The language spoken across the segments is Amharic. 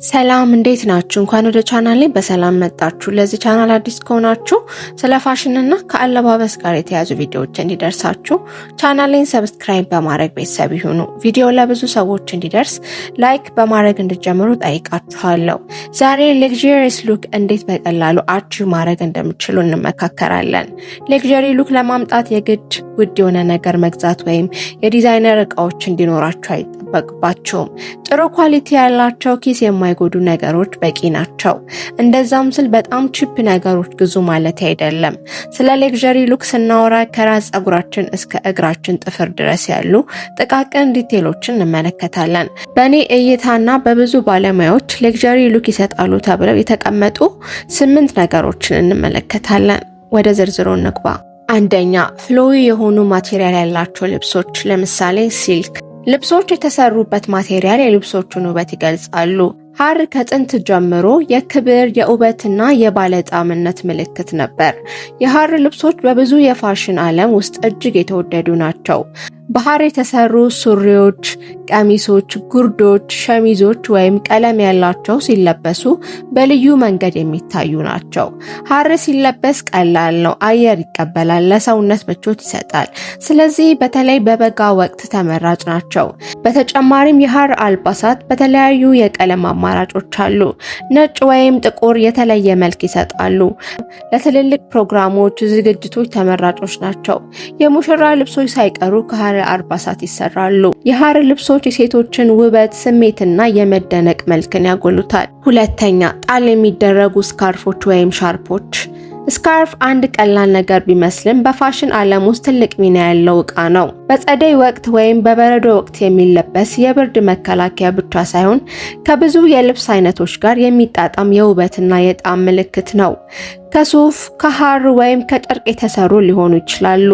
ሰላም እንዴት ናችሁ? እንኳን ወደ ቻናሌ በሰላም መጣችሁ። ለዚህ ቻናል አዲስ ከሆናችሁ ስለ ፋሽን እና ከአለባበስ ጋር የተያዙ ቪዲዮዎች እንዲደርሳችሁ ቻናሌን ሰብስክራይብ በማድረግ ቤተሰብ ይሁኑ። ቪዲዮ ለብዙ ሰዎች እንዲደርስ ላይክ በማድረግ እንድትጀምሩ ጠይቃችኋለሁ። ዛሬ ሌግዠሪየስ ሉክ እንዴት በቀላሉ አቺቭ ማድረግ እንደምትችሉ እንመካከራለን። ሌግዠሪ ሉክ ለማምጣት የግድ ውድ የሆነ ነገር መግዛት ወይም የዲዛይነር እቃዎች እንዲኖራችሁ አይጠበቅባችሁም። ጥሩ ኳሊቲ ያላቸው ኪስ የማይጎዱ ነገሮች በቂ ናቸው። እንደዛም ስል በጣም ቺፕ ነገሮች ግዙ ማለት አይደለም። ስለ ሌግዠሪ ሉክ ስናወራ ከራስ ፀጉራችን እስከ እግራችን ጥፍር ድረስ ያሉ ጥቃቅን ዲቴሎችን እንመለከታለን። በእኔ እይታና በብዙ ባለሙያዎች ሌግዠሪ ሉክ ይሰጣሉ ተብለው የተቀመጡ 8 ነገሮችን እንመለከታለን። ወደ ዝርዝሩ እንግባ። አንደኛ፣ ፍሎዊ የሆኑ ማቴሪያል ያላቸው ልብሶች፣ ለምሳሌ ሲልክ። ልብሶች የተሰሩበት ማቴሪያል የልብሶቹን ውበት ይገልጻሉ። ሐር ከጥንት ጀምሮ የክብር የውበትና የባለጣምነት ምልክት ነበር። የሐር ልብሶች በብዙ የፋሽን ዓለም ውስጥ እጅግ የተወደዱ ናቸው። በሐር የተሰሩ ሱሪዎች፣ ቀሚሶች፣ ጉርዶች፣ ሸሚዞች ወይም ቀለም ያላቸው ሲለበሱ በልዩ መንገድ የሚታዩ ናቸው። ሐር ሲለበስ ቀላል ነው፣ አየር ይቀበላል፣ ለሰውነት ምቾት ይሰጣል። ስለዚህ በተለይ በበጋ ወቅት ተመራጭ ናቸው። በተጨማሪም የሐር አልባሳት በተለያዩ የቀለም አማራጮች አሉ። ነጭ ወይም ጥቁር የተለየ መልክ ይሰጣሉ። ለትልልቅ ፕሮግራሞች፣ ዝግጅቶች ተመራጮች ናቸው። የሙሽራ ልብሶች ሳይቀሩ ከሐር አልባሳት ይሰራሉ። የሐር ልብሶች የሴቶችን ውበት፣ ስሜትና የመደነቅ መልክን ያጎሉታል። ሁለተኛ፣ ጣል የሚደረጉ ስካርፎች ወይም ሻርፖች። ስካርፍ አንድ ቀላል ነገር ቢመስልም በፋሽን ዓለም ውስጥ ትልቅ ሚና ያለው ዕቃ ነው። በጸደይ ወቅት ወይም በበረዶ ወቅት የሚለበስ የብርድ መከላከያ ብቻ ሳይሆን ከብዙ የልብስ አይነቶች ጋር የሚጣጣም የውበትና የጣዕም ምልክት ነው። ከሱፍ፣ ከሐር ወይም ከጨርቅ የተሰሩ ሊሆኑ ይችላሉ።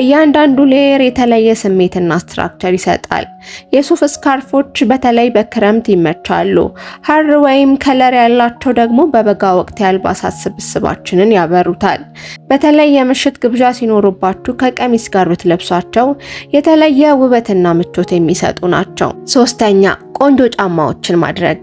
እያንዳንዱ ሌየር የተለየ ስሜትና ስትራክቸር ይሰጣል። የሱፍ ስካርፎች በተለይ በክረምት ይመቻሉ። ሐር ወይም ከለር ያላቸው ደግሞ በበጋ ወቅት የአልባሳት ስብስባችንን ያበሩታል። በተለይ የምሽት ግብዣ ሲኖሩባችሁ ከቀሚስ ጋር ብትለብሷቸው የተለየ ውበትና ምቾት የሚሰጡ ናቸው። ሶስተኛ፣ ቆንጆ ጫማዎችን ማድረግ።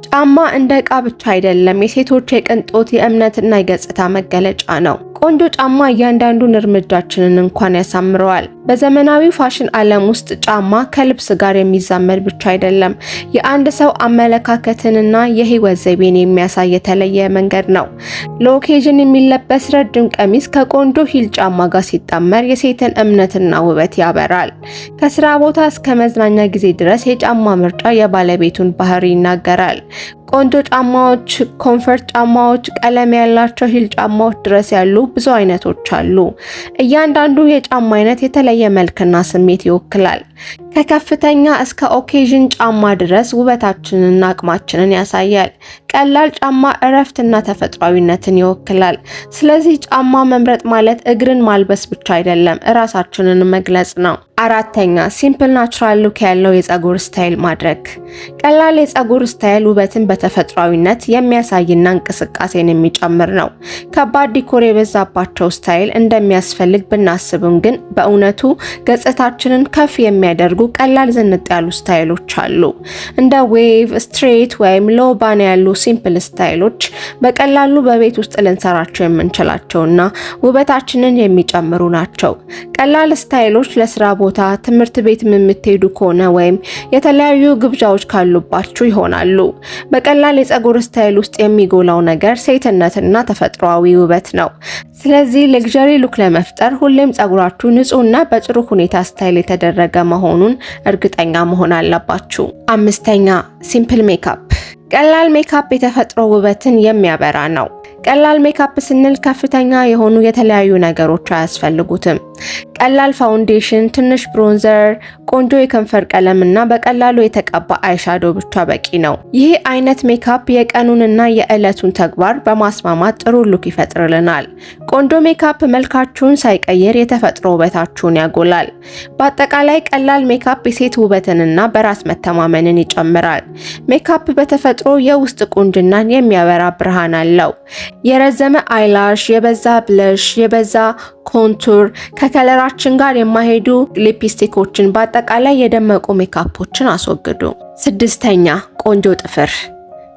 ጫማ እንደ ዕቃ ብቻ አይደለም፣ የሴቶች የቅንጦት የእምነትና የገጽታ መገለጫ ነው። ቆንጆ ጫማ እያንዳንዱን እርምጃችንን እንኳን ያሳምረዋል። በዘመናዊ ፋሽን ዓለም ውስጥ ጫማ ከልብስ ጋር የሚዛመድ ብቻ አይደለም፣ የአንድ ሰው አመለካከትንና የህይወት ዘይቤን የሚያሳይ የተለየ መንገድ ነው። ለኦኬዥን የሚለበስ ረጅም ቀሚስ ከቆንጆ ሂል ጫማ ጋር ሲጣመር የሴትን እምነትና ውበት ያበራል። ከስራ ቦታ እስከ መዝናኛ ጊዜ ድረስ የጫማ ምርጫ የባለቤቱን ባህሪ ይናገራል። ቆንጆ ጫማዎች፣ ኮምፈርት ጫማዎች፣ ቀለም ያላቸው ሂል ጫማዎች ድረስ ያሉ ብዙ አይነቶች አሉ። እያንዳንዱ የጫማ አይነት የተለየ መልክና ስሜት ይወክላል። ከከፍተኛ እስከ ኦኬዥን ጫማ ድረስ ውበታችንንና አቅማችንን ያሳያል። ቀላል ጫማ እረፍትና ተፈጥሯዊነትን ይወክላል። ስለዚህ ጫማ መምረጥ ማለት እግርን ማልበስ ብቻ አይደለም፣ እራሳችንን መግለጽ ነው። አራተኛ፣ ሲምፕል ናቹራል ሉክ ያለው የፀጉር ስታይል ማድረግ። ቀላል የፀጉር ስታይል ውበትን በተፈጥሯዊነት የሚያሳይና እንቅስቃሴን የሚጨምር ነው። ከባድ ዲኮር የበዛባቸው ስታይል እንደሚያስፈልግ ብናስብም ግን በእውነቱ ገጽታችንን ከፍ የሚያደርጉ ቀላል ዝንጥ ያሉ ስታይሎች አሉ። እንደ ዌቭ፣ ስትሬት ወይም ሎ ባን ያሉ ሲምፕል ስታይሎች በቀላሉ በቤት ውስጥ ልንሰራቸው የምንችላቸውና ውበታችንን የሚጨምሩ ናቸው። ቀላል ስታይሎች ለስራ ቦታ፣ ትምህርት ቤት የምትሄዱ ከሆነ ወይም የተለያዩ ግብዣዎች ካሉባችሁ ይሆናሉ። በቀላል የፀጉር ስታይል ውስጥ የሚጎላው ነገር ሴትነትና ተፈጥሯዊ ውበት ነው። ስለዚህ ሌግዠሪ ሉክ ለመፍጠር ሁሌም ፀጉራችሁ ንጹህና በጥሩ ሁኔታ ስታይል የተደረገ መሆኑን እርግጠኛ መሆን አለባችሁ። አምስተኛ፣ ሲምፕል ሜካፕ። ቀላል ሜካፕ የተፈጥሮ ውበትን የሚያበራ ነው። ቀላል ሜካፕ ስንል ከፍተኛ የሆኑ የተለያዩ ነገሮች አያስፈልጉትም። ቀላል ፋውንዴሽን፣ ትንሽ ብሮንዘር፣ ቆንጆ የከንፈር ቀለም እና በቀላሉ የተቀባ አይሻዶ ብቻ በቂ ነው። ይህ አይነት ሜካፕ የቀኑንና የዕለቱን ተግባር በማስማማት ጥሩ ሉክ ይፈጥርልናል። ቆንጆ ሜካፕ መልካችሁን ሳይቀይር የተፈጥሮ ውበታችሁን ያጎላል። በአጠቃላይ ቀላል ሜካፕ የሴት ውበትንና በራስ መተማመንን ይጨምራል። ሜካፕ በተፈጥሮ የውስጥ ቁንጅናን የሚያበራ ብርሃን አለው። የረዘመ አይላሽ፣ የበዛ ብለሽ፣ የበዛ ኮንቱር፣ ከከለራችን ጋር የማይሄዱ ሊፕስቲኮችን፣ በአጠቃላይ የደመቁ ሜካፖችን አስወግዱ። ስድስተኛ፣ ቆንጆ ጥፍር።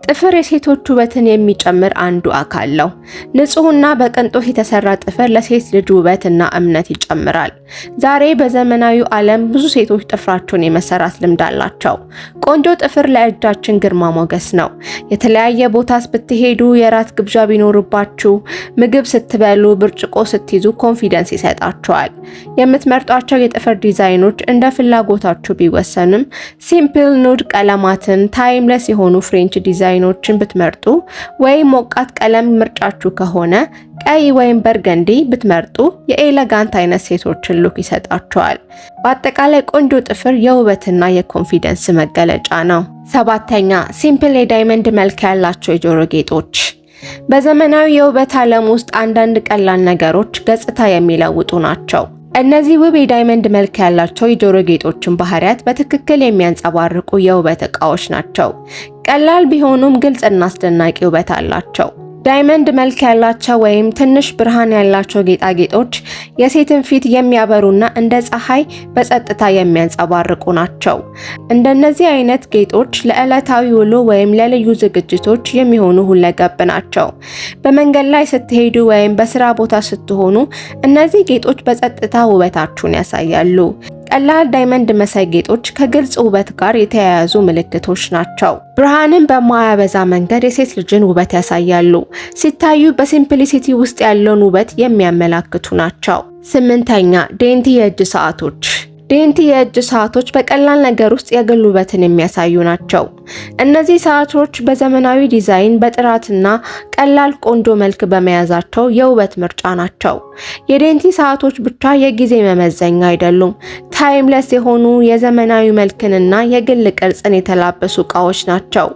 ጥፍር የሴቶች ውበትን የሚጨምር አንዱ አካል ነው። ንጹህና በቅንጦት የተሰራ ጥፍር ለሴት ልጅ ውበትና እምነት ይጨምራል። ዛሬ በዘመናዊው ዓለም ብዙ ሴቶች ጥፍራቸውን የመሰራት ልምድ አላቸው። ቆንጆ ጥፍር ለእጃችን ግርማ ሞገስ ነው። የተለያየ ቦታስ ብትሄዱ፣ የራት ግብዣ ቢኖርባችሁ፣ ምግብ ስትበሉ፣ ብርጭቆ ስትይዙ ኮንፊደንስ ይሰጣቸዋል። የምትመርጧቸው የጥፍር ዲዛይኖች እንደ ፍላጎታችሁ ቢወሰንም ሲምፕል ኑድ ቀለማትን፣ ታይምለስ የሆኑ ፍሬንች ዲዛይኖችን ብትመርጡ ወይም ሞቃት ቀለም ምርጫችሁ ከሆነ ቀይ ወይም በርገንዲ ብትመርጡ የኤሌጋንት አይነት ሴቶችን ሉክ ይሰጣቸዋል። በአጠቃላይ ቆንጆ ጥፍር የውበትና የኮንፊደንስ መገለጫ ነው። 7ኛ ሲምፕል የዳይመንድ መልክ ያላቸው የጆሮ ጌጦች። በዘመናዊ የውበት ዓለም ውስጥ አንዳንድ ቀላል ነገሮች ገጽታ የሚለውጡ ናቸው። እነዚህ ውብ የዳይመንድ መልክ ያላቸው የጆሮ ጌጦችን ባህሪያት በትክክል የሚያንጸባርቁ የውበት ዕቃዎች ናቸው። ቀላል ቢሆኑም ግልጽና አስደናቂ ውበት አላቸው። ዳይመንድ መልክ ያላቸው ወይም ትንሽ ብርሃን ያላቸው ጌጣጌጦች የሴትን ፊት የሚያበሩና እንደ ፀሐይ በጸጥታ የሚያንጸባርቁ ናቸው። እንደነዚህ አይነት ጌጦች ለዕለታዊ ውሎ ወይም ለልዩ ዝግጅቶች የሚሆኑ ሁለገብ ናቸው። በመንገድ ላይ ስትሄዱ ወይም በስራ ቦታ ስትሆኑ እነዚህ ጌጦች በጸጥታ ውበታችሁን ያሳያሉ። ቀላል ዳይመንድ መሳይ ጌጦች ከግልጽ ውበት ጋር የተያያዙ ምልክቶች ናቸው። ብርሃንን በማያበዛ መንገድ የሴት ልጅን ውበት ያሳያሉ። ሲታዩ በሲምፕሊሲቲ ውስጥ ያለውን ውበት የሚያመላክቱ ናቸው። 8ኛ ዴንቲ የእጅ ሰዓቶች። ዴንቲ የእጅ ሰዓቶች በቀላል ነገር ውስጥ የግል ውበትን የሚያሳዩ ናቸው። እነዚህ ሰዓቶች በዘመናዊ ዲዛይን በጥራትና ቀላል ቆንጆ መልክ በመያዛቸው የውበት ምርጫ ናቸው። የዴንቲ ሰዓቶች ብቻ የጊዜ መመዘኛ አይደሉም። ታይምለስ የሆኑ የዘመናዊ መልክንና የግል ቅርጽን የተላበሱ ዕቃዎች ናቸው።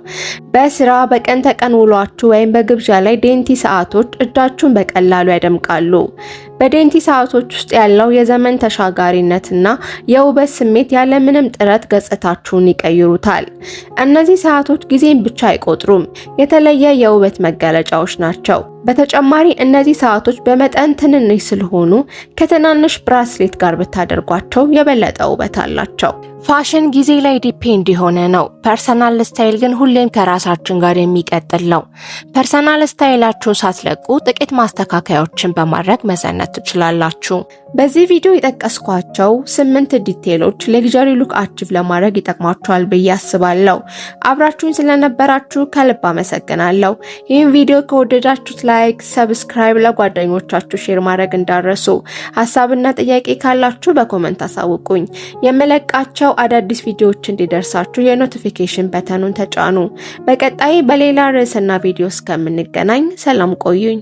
በስራ በቀን ተቀን ውሏችሁ ወይም በግብዣ ላይ ዴንቲ ሰዓቶች እጃችሁን በቀላሉ ያደምቃሉ። በዴንቲ ሰዓቶች ውስጥ ያለው የዘመን ተሻጋሪነትና የውበት ስሜት ያለምንም ጥረት ገጽታችሁን ይቀይሩታል። እነዚህ ሰዓቶች ጊዜን ብቻ አይቆጥሩም፣ የተለየ የውበት መገለጫዎች ናቸው። በተጨማሪ እነዚህ ሰዓቶች በመጠን ትንንሽ ስለሆኑ ከትናንሽ ብራስሌት ጋር ብታደርጓቸው የበለጠ ውበት አላቸው። ፋሽን ጊዜ ላይ ዲፔንድ የሆነ ነው። ፐርሰናል ስታይል ግን ሁሌም ከራሳችን ጋር የሚቀጥል ነው። ፐርሰናል ስታይላችሁን ሳትለቁ ጥቂት ማስተካከያዎችን በማድረግ መዘነጥ ትችላላችሁ። በዚህ ቪዲዮ የጠቀስኳቸው 8 ዲቴሎች ሌግዠሪ ሉክ አቺቭ ለማድረግ ይጠቅማችኋል ብዬ አስባለሁ። አብራችሁኝ ስለነበራችሁ ከልብ አመሰግናለሁ። ይህን ቪዲዮ ከወደዳችሁት ላይክ፣ ሰብስክራይብ፣ ለጓደኞቻችሁ ሼር ማድረግ እንዳረሱ። ሀሳብና ጥያቄ ካላችሁ በኮመንት አሳውቁኝ። የመለቃቸው አዳዲስ ቪዲዮዎች እንዲደርሳችሁ የኖቲፊኬሽን በተኑን ተጫኑ። በቀጣይ በሌላ ርዕስና ቪዲዮ እስከምንገናኝ ሰላም ቆዩኝ።